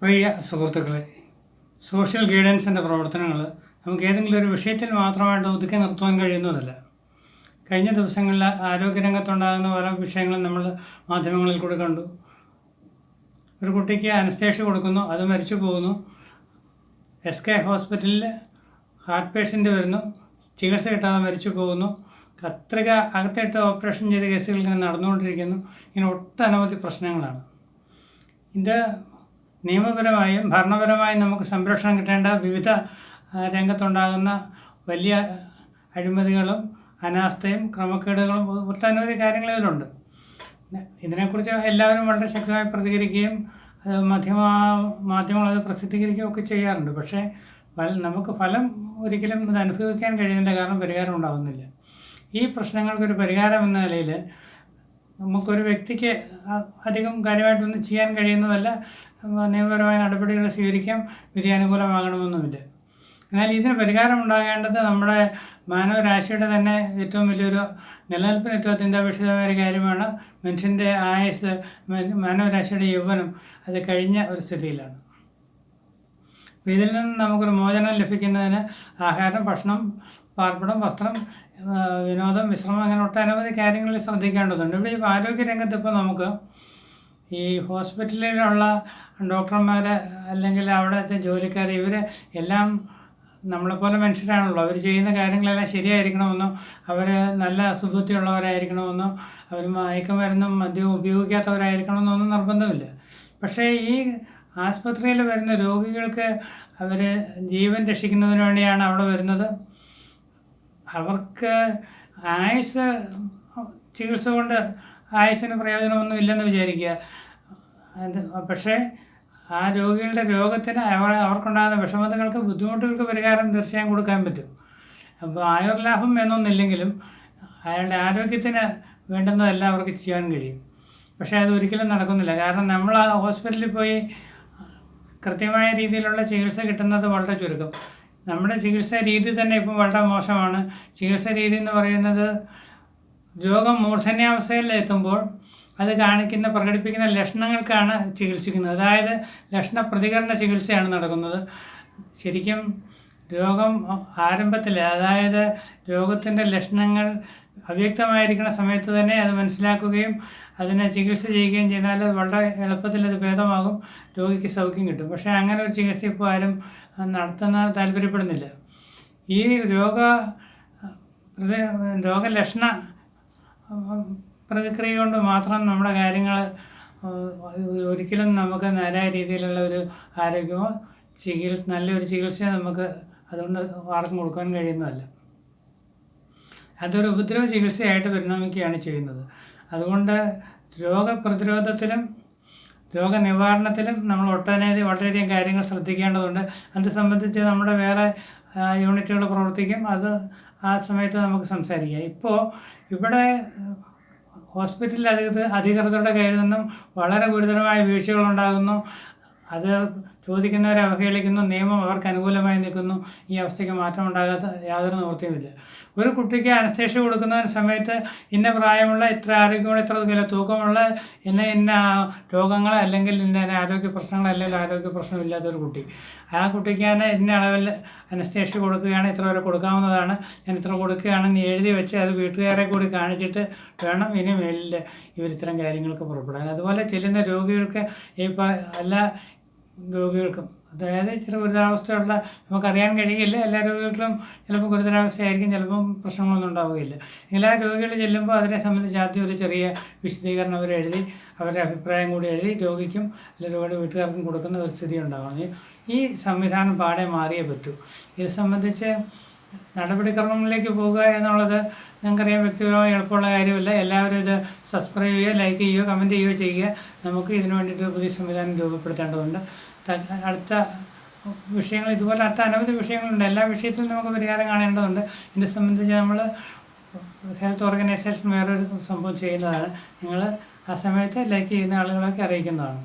പ്രിയ സുഹൃത്തുക്കളെ, സോഷ്യൽ ഗൈഡൻസിൻ്റെ പ്രവർത്തനങ്ങൾ നമുക്ക് ഏതെങ്കിലും ഒരു വിഷയത്തിൽ മാത്രമായിട്ട് ഒതുക്കി നിർത്തുവാൻ കഴിയുന്നതല്ല. കഴിഞ്ഞ ദിവസങ്ങളിൽ ആരോഗ്യരംഗത്തുണ്ടാകുന്ന പല വിഷയങ്ങളും നമ്മൾ മാധ്യമങ്ങളിൽ കൂടി കണ്ടു. ഒരു കുട്ടിക്ക് അനസ്തേഷ്യ കൊടുക്കുന്നു, അത് മരിച്ചു പോകുന്നു. SK ഹോസ്പിറ്റലിൽ ഹാർട്ട് പേഷ്യൻ്റ് വരുന്നു, ചികിത്സ കിട്ടാതെ മരിച്ചു പോകുന്നു. കത്രിക അകത്തിട്ട് ഓപ്പറേഷൻ ചെയ്ത കേസുകൾ ഇങ്ങനെ നടന്നുകൊണ്ടിരിക്കുന്നു. ഇങ്ങനെ ഒട്ടനവധി പ്രശ്നങ്ങളാണ്. ഇത് നിയമപരമായും ഭരണപരമായും നമുക്ക് സംരക്ഷണം കിട്ടേണ്ട വിവിധ രംഗത്തുണ്ടാകുന്ന വലിയ അഴിമതികളും അനാസ്ഥയും ക്രമക്കേടുകളും ഒട്ടനവധി കാര്യങ്ങൾ ഇതിലുണ്ട്. ഇതിനെക്കുറിച്ച് എല്ലാവരും വളരെ ശക്തമായി പ്രതികരിക്കുകയും മാധ്യമങ്ങൾ അത് പ്രസിദ്ധീകരിക്കുകയും ഒക്കെ ചെയ്യാറുണ്ട്. പക്ഷേ നമുക്ക് ഫലം ഒരിക്കലും ഇത് അനുഭവിക്കാൻ കഴിയുന്നില്ല, കാരണം പരിഹാരം ഉണ്ടാകുന്നില്ല. ഈ പ്രശ്നങ്ങൾക്കൊരു പരിഹാരം എന്ന നിലയിൽ നമുക്കൊരു വ്യക്തിക്ക് അധികം കാര്യമായിട്ടൊന്നും ചെയ്യാൻ കഴിയുന്നതല്ല. നിയമപരമായ നടപടികൾ സ്വീകരിക്കാം, വിധി അനുകൂലമാകണമെന്നുമില്ല. എന്നാൽ ഇതിന് പരിഹാരം ഉണ്ടാകേണ്ടത് നമ്മുടെ മാനവരാശിയുടെ തന്നെ ഏറ്റവും വലിയൊരു നിലനിൽപ്പിന് ഏറ്റവും അത്യന്താപേക്ഷിതമായ ഒരു കാര്യമാണ്. മനുഷ്യൻ്റെ ആയുസ്, മാനവരാശിയുടെ യൗവനം അത് കഴിഞ്ഞ ഒരു സ്ഥിതിയിലാണ്. അപ്പോൾ ഇതിൽ നിന്ന് നമുക്കൊരു മോചനം ലഭിക്കുന്നതിന് ആഹാരം, ഭക്ഷണം, പാർപ്പിടം, വസ്ത്രം, വിനോദം, വിശ്രമം, അങ്ങനെ ഒട്ടനവധി കാര്യങ്ങളിൽ ശ്രദ്ധിക്കേണ്ടതുണ്ട്. ഇവിടെ ഈ ആരോഗ്യരംഗത്ത് ഇപ്പോൾ നമുക്ക് ഈ ഹോസ്പിറ്റലിലുള്ള ഡോക്ടർമാർ അല്ലെങ്കിൽ അവിടുത്തെ ജോലിക്കാർ, ഇവർ എല്ലാം നമ്മളെപ്പോലെ മനുഷ്യരാണല്ലോ. അവർ ചെയ്യുന്ന കാര്യങ്ങളെല്ലാം ശരിയായിരിക്കണമെന്നോ അവർ നല്ല സുബുദ്ധിയുള്ളവരായിരിക്കണമെന്നോ അവർ മയക്കുമരുന്നും മദ്യവും ഉപയോഗിക്കാത്തവരായിരിക്കണമെന്നോ ഒന്നും നിർബന്ധമില്ല. പക്ഷേ ഈ ആസ്പത്രിയിൽ വരുന്ന രോഗികൾക്ക് അവർ ജീവൻ രക്ഷിക്കുന്നതിന് വേണ്ടിയാണ് അവിടെ വരുന്നത്. അവർക്ക് ആയുസ്, ചികിത്സ കൊണ്ട് ആയുസ്സിന് പ്രയോജനമൊന്നും ഇല്ലെന്ന് വിചാരിക്കുക. പക്ഷേ ആ രോഗികളുടെ രോഗത്തിന് അവർക്കുണ്ടാകുന്ന വിഷമതകൾക്ക്, ബുദ്ധിമുട്ടുകൾക്ക് പരിഹാരം തീർച്ചയായും കൊടുക്കാൻ പറ്റും. അപ്പോൾ ആയുർലാഭം എന്നൊന്നില്ലെങ്കിലും അയാളുടെ ആരോഗ്യത്തിന് വേണ്ടുന്നതെല്ലാം അവർക്ക് ചെയ്യാൻ കഴിയും. പക്ഷേ അതൊരിക്കലും നടക്കുന്നില്ല. കാരണം നമ്മൾ ആ ഹോസ്പിറ്റലിൽ പോയി കൃത്യമായ രീതിയിലുള്ള ചികിത്സ കിട്ടുന്നത് വളരെ ചുരുക്കം. നമ്മുടെ ചികിത്സാ രീതി തന്നെ ഇപ്പം വളരെ മോശമാണ്. ചികിത്സാ രീതി എന്ന് പറയുന്നത് രോഗം മൂർധന്യാവസ്ഥയിൽ എത്തുമ്പോൾ അത് പ്രകടിപ്പിക്കുന്ന ലക്ഷണങ്ങൾക്കാണ് ചികിത്സിക്കുന്നത്. അതായത് ലക്ഷണ പ്രതികരണ ചികിത്സയാണ് നടക്കുന്നത്. ശരിക്കും രോഗം ആരംഭത്തിൽ, അതായത് രോഗത്തിൻ്റെ ലക്ഷണങ്ങൾ അവ്യക്തമായിരിക്കുന്ന സമയത്ത് തന്നെ അത് മനസ്സിലാക്കുകയും അതിനെ ചികിത്സ ചെയ്യുകയും ചെയ്താൽ വളരെ എളുപ്പത്തിൽ അത് ഭേദമാകും, രോഗിക്ക് സൗഖ്യം കിട്ടും. പക്ഷേ അങ്ങനെ ഒരു ചികിത്സ ഇപ്പോൾ ആരും താല്പര്യപ്പെടുന്നില്ല. ഈ രോഗലക്ഷണ പ്രതിക്രിയ കൊണ്ട് മാത്രം നമ്മുടെ കാര്യങ്ങൾ ഒരിക്കലും നമുക്ക് നേരായ രീതിയിലുള്ള ഒരു ആരോഗ്യമോ നല്ലൊരു ചികിത്സയോ നമുക്ക് അതുകൊണ്ട് ആർക്കും കൊടുക്കാൻ കഴിയുന്നതല്ല. അതൊരു ഉപദ്രവ ചികിത്സയായിട്ട് പരിണമിക്കുകയാണ് ചെയ്യുന്നത്. അതുകൊണ്ട് രോഗപ്രതിരോധത്തിലും രോഗനിവാരണത്തിലും നമ്മൾ വളരെയധികം കാര്യങ്ങൾ ശ്രദ്ധിക്കേണ്ടതുണ്ട്. അത് സംബന്ധിച്ച് നമ്മുടെ വേറെ യൂണിറ്റുകൾ പ്രവർത്തിക്കും. അത് ആ സമയത്ത് നമുക്ക് സംസാരിക്കാം. ഇപ്പോൾ ഇവിടെ ഹോസ്പിറ്റൽ അധികൃതരുടെ കയ്യിൽ നിന്നും വളരെ ഗുരുതരമായ വീഴ്ചകളുണ്ടാകുന്നു. അത് ചോദിക്കുന്നവരെ അവഹേളിക്കുന്നു, നിയമം അവർക്ക് അനുകൂലമായി നിൽക്കുന്നു. ഈ അവസ്ഥയ്ക്ക് മാറ്റം ഉണ്ടാകാത്ത യാതൊരു നിവൃത്തിയുമില്ല. ഒരു കുട്ടിക്ക് അനസ്തേഷ്യ കൊടുക്കുന്ന സമയത്ത് ഇന്ന പ്രായമുള്ള, ഇത്ര ആരോഗ്യമുള്ള, ഇത്ര കിലോ തൂക്കമുള്ള, ഇന്ന രോഗങ്ങൾ അല്ലെങ്കിൽ ഇന്ന ആരോഗ്യ പ്രശ്നങ്ങൾ അല്ലെങ്കിൽ ആരോഗ്യ പ്രശ്നമില്ലാത്തൊരു കുട്ടി, ആ കുട്ടിക്ക് ഞാൻ ഇന്ന അളവിൽ അനസ്തേഷ്യ കൊടുക്കുകയാണ്, ഇത്ര വരെ കൊടുക്കാവുന്നതാണ്, ഞാൻ ഇത്ര കൊടുക്കുകയാണെന്ന് എഴുതി വെച്ച് അത് വീട്ടുകാരെ കൂടി കാണിച്ചിട്ട് വേണം ഇനി മേലിൽ ഇവരിത്തരം കാര്യങ്ങൾക്ക് പുറപ്പെടാൻ. അതുപോലെ ചെല്ലുന്ന രോഗികൾക്ക് എല്ലാ രോഗികൾക്കും, അതായത് ഇച്ചിരി ഗുരുതരാവസ്ഥയുള്ള, നമുക്കറിയാൻ കഴിയില്ല, എല്ലാ രോഗികൾക്കും ചിലപ്പോൾ ഗുരുതരാവസ്ഥയായിരിക്കും, ചിലപ്പം പ്രശ്നങ്ങളൊന്നും ഉണ്ടാവുകയില്ല. എല്ലാ രോഗികൾ ചെല്ലുമ്പോൾ അതിനെ സംബന്ധിച്ച് ആദ്യം ഒരു ചെറിയ വിശദീകരണം അവർ എഴുതി, അവരുടെ അഭിപ്രായം കൂടി എഴുതി രോഗിക്കും അല്ലെങ്കിൽ രോഗിയുടെ വീട്ടുകാർക്കും കൊടുക്കുന്ന ഒരു സ്ഥിതി ഉണ്ടാകണം. ഈ സംവിധാനം പാടെ മാറിയേ പറ്റൂ. ഇത് സംബന്ധിച്ച് നടപടിക്രമങ്ങളിലേക്ക് പോകുക എന്നുള്ളത് നിങ്ങൾക്കറിയാൻ വ്യക്തിപരമായി എളുപ്പമുള്ള കാര്യമല്ല. എല്ലാവരും ഇത് സബ്സ്ക്രൈബ് ചെയ്യുക, ലൈക്ക് ചെയ്യുക, കമൻറ്റ് ചെയ്യുകയോ ചെയ്യുക. നമുക്ക് ഇതിനു വേണ്ടിയിട്ട് പുതിയ സംവിധാനം രൂപപ്പെടുത്തേണ്ടതുണ്ട്. അടുത്ത വിഷയങ്ങൾ, ഇതുപോലെ അനവധി വിഷയങ്ങളുണ്ട്. എല്ലാ വിഷയത്തിലും നമുക്ക് പരിഹാരം കാണേണ്ടതുണ്ട്. ഇത് സംബന്ധിച്ച് നമ്മൾ ഹെൽത്ത് ഓർഗനൈസേഷൻ വേറൊരു സംഭവം ചെയ്യുന്നതാണ്. നിങ്ങൾ ആ സമയത്ത് ലൈക്ക് ചെയ്യുന്ന ആളുകളൊക്കെ അറിയിക്കുന്നതാണ്.